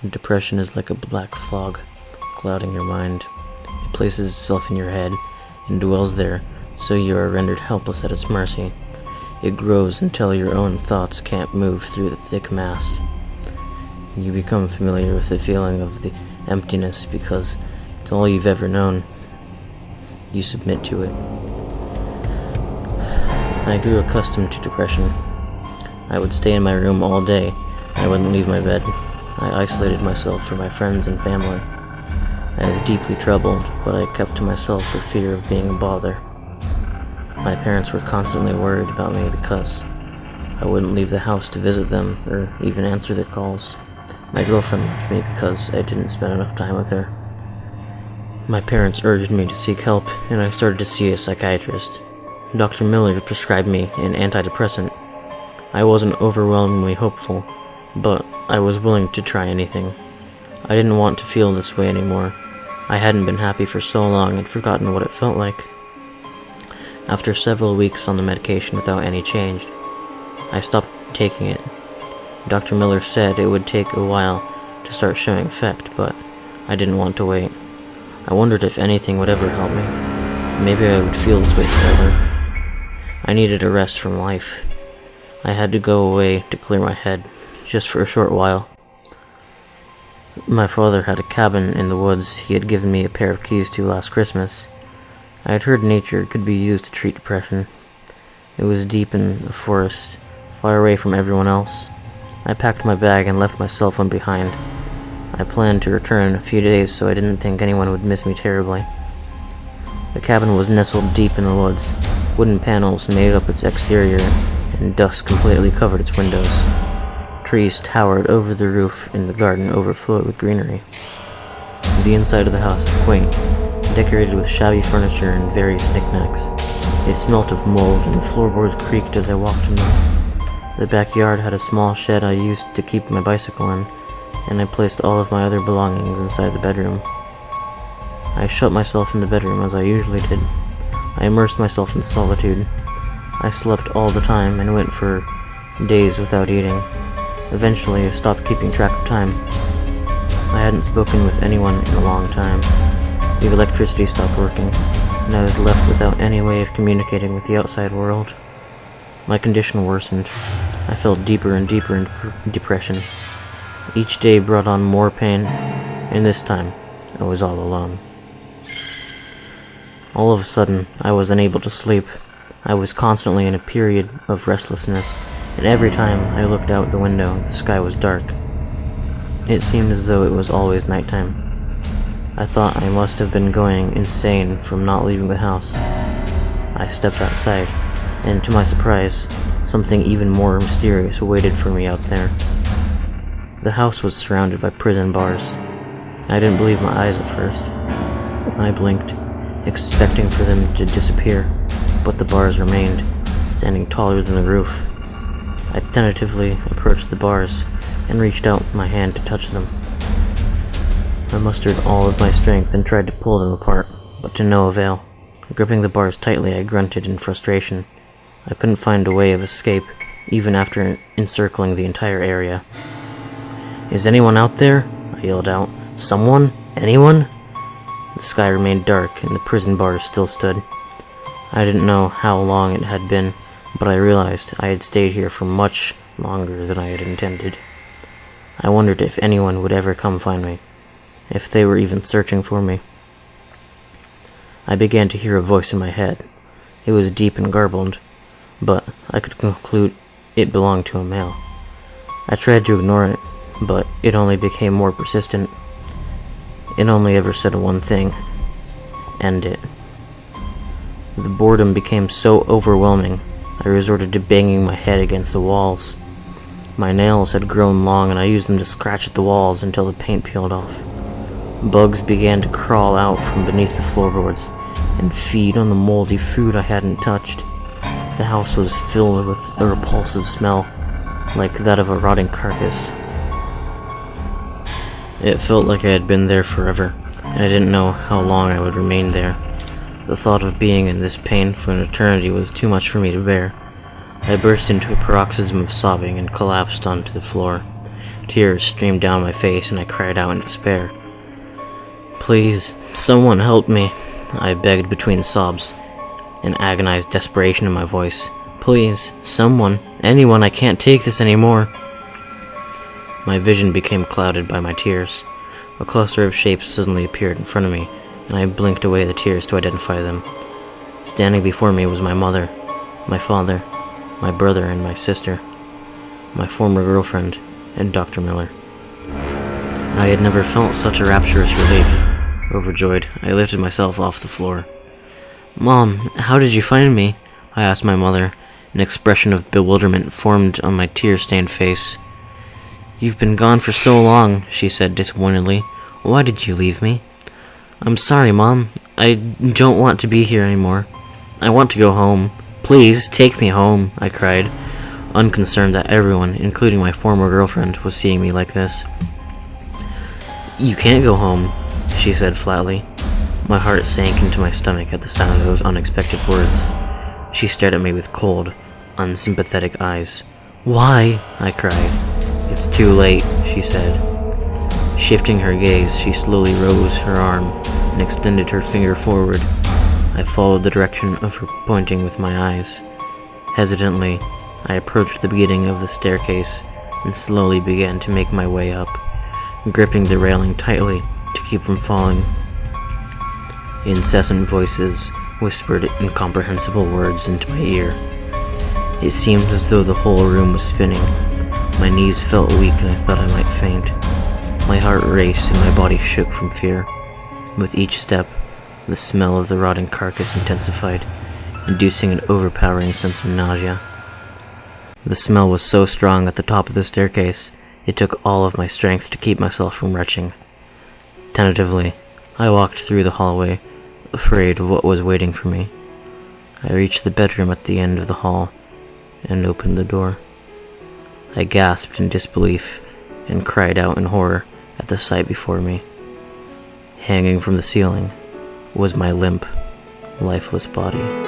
Depression is like a black fog, clouding your mind. It places itself in your head and dwells there, so you are rendered helpless at its mercy. It grows until your own thoughts can't move through the thick mass. You become familiar with the feeling of the emptiness because it's all you've ever known. You submit to it. I grew accustomed to depression. I would stay in my room all day. I wouldn't leave my bed. I isolated myself from my friends and family. I was deeply troubled, but I kept to myself for fear of being a bother. My parents were constantly worried about me because I wouldn't leave the house to visit them or even answer their calls. My girlfriend left me because I didn't spend enough time with her. My parents urged me to seek help, and I started to see a psychiatrist. Dr. Miller prescribed me an antidepressant. I wasn't overwhelmingly hopeful, but I was willing to try anything. I didn't want to feel this way anymore. I hadn't been happy for so long I'd forgotten what it felt like. After several weeks on the medication without any change, I stopped taking it. Dr. Miller said it would take a while to start showing effect, but I didn't want to wait. I wondered if anything would ever help me. Maybe I would feel this way forever. I needed a rest from life. I had to go away to clear my head, just for a short while. My father had a cabin in the woods he had given me a pair of keys to last Christmas. I had heard nature could be used to treat depression. It was deep in the forest, far away from everyone else. I packed my bag and left my cell phone behind. I planned to return in a few days so I didn't think anyone would miss me terribly. The cabin was nestled deep in the woods. Wooden panels made up its exterior, and dust completely covered its windows. Trees towered over the roof, and the garden overflowed with greenery. The inside of the house is quaint, decorated with shabby furniture and various knickknacks. It smelt of mold, and the floorboards creaked as I walked in them. The backyard had a small shed I used to keep my bicycle in, and I placed all of my other belongings inside the bedroom. I shut myself in the bedroom as I usually did. I immersed myself in solitude. I slept all the time and went for days without eating. Eventually, I stopped keeping track of time. I hadn't spoken with anyone in a long time. The electricity stopped working, and I was left without any way of communicating with the outside world. My condition worsened. I fell deeper and deeper into depression. Each day brought on more pain, and this time, I was all alone. All of a sudden, I was unable to sleep. I was constantly in a period of restlessness, and every time I looked out the window, the sky was dark. It seemed as though it was always nighttime. I thought I must have been going insane from not leaving the house. I stepped outside, and to my surprise, something even more mysterious waited for me out there. The house was surrounded by prison bars. I didn't believe my eyes at first. I blinked, expecting for them to disappear, but the bars remained, standing taller than the roof. I tentatively approached the bars and reached out my hand to touch them. I mustered all of my strength and tried to pull them apart, but to no avail. Gripping the bars tightly, I grunted in frustration. I couldn't find a way of escape, even after encircling the entire area. "Is anyone out there?" I yelled out. "Someone? Anyone?" The sky remained dark, and the prison bars still stood. I didn't know how long it had been, but I realized I had stayed here for much longer than I had intended. I wondered if anyone would ever come find me, if they were even searching for me. I began to hear a voice in my head. It was deep and garbled, but I could conclude it belonged to a male. I tried to ignore it, but it only became more persistent. It only ever said one thing: end it. The boredom became so overwhelming, I resorted to banging my head against the walls. My nails had grown long, and I used them to scratch at the walls until the paint peeled off. Bugs began to crawl out from beneath the floorboards and feed on the moldy food I hadn't touched. The house was filled with a repulsive smell, like that of a rotting carcass. It felt like I had been there forever, and I didn't know how long I would remain there. The thought of being in this pain for an eternity was too much for me to bear. I burst into a paroxysm of sobbing and collapsed onto the floor. Tears streamed down my face and I cried out in despair. "Please, someone help me," I begged between sobs, an agonized desperation in my voice. "Please, someone, anyone, I can't take this anymore." My vision became clouded by my tears. A cluster of shapes suddenly appeared in front of me, and I blinked away the tears to identify them. Standing before me was my mother, my father, my brother and my sister, my former girlfriend, and Dr. Miller. I had never felt such a rapturous relief. Overjoyed, I lifted myself off the floor. "Mom, how did you find me?" I asked my mother. An expression of bewilderment formed on my tear-stained face. "You've been gone for so long," she said disappointedly. "Why did you leave me?" "I'm sorry, Mom. I don't want to be here anymore. I want to go home. Please, take me home," I cried, unconcerned that everyone, including my former girlfriend, was seeing me like this. "You can't go home," she said flatly. My heart sank into my stomach at the sound of those unexpected words. She stared at me with cold, unsympathetic eyes. "Why?" I cried. "It's too late," she said. Shifting her gaze, she slowly rose her arm and extended her finger forward. I followed the direction of her pointing with my eyes. Hesitantly, I approached the beginning of the staircase and slowly began to make my way up, gripping the railing tightly to keep from falling. Incessant voices whispered incomprehensible words into my ear. It seemed as though the whole room was spinning. My knees felt weak and I thought I might faint. My heart raced and my body shook from fear. With each step, the smell of the rotting carcass intensified, inducing an overpowering sense of nausea. The smell was so strong at the top of the staircase, it took all of my strength to keep myself from retching. Tentatively, I walked through the hallway, afraid of what was waiting for me. I reached the bedroom at the end of the hall and opened the door. I gasped in disbelief and cried out in horror at the sight before me. Hanging from the ceiling was my limp, lifeless body.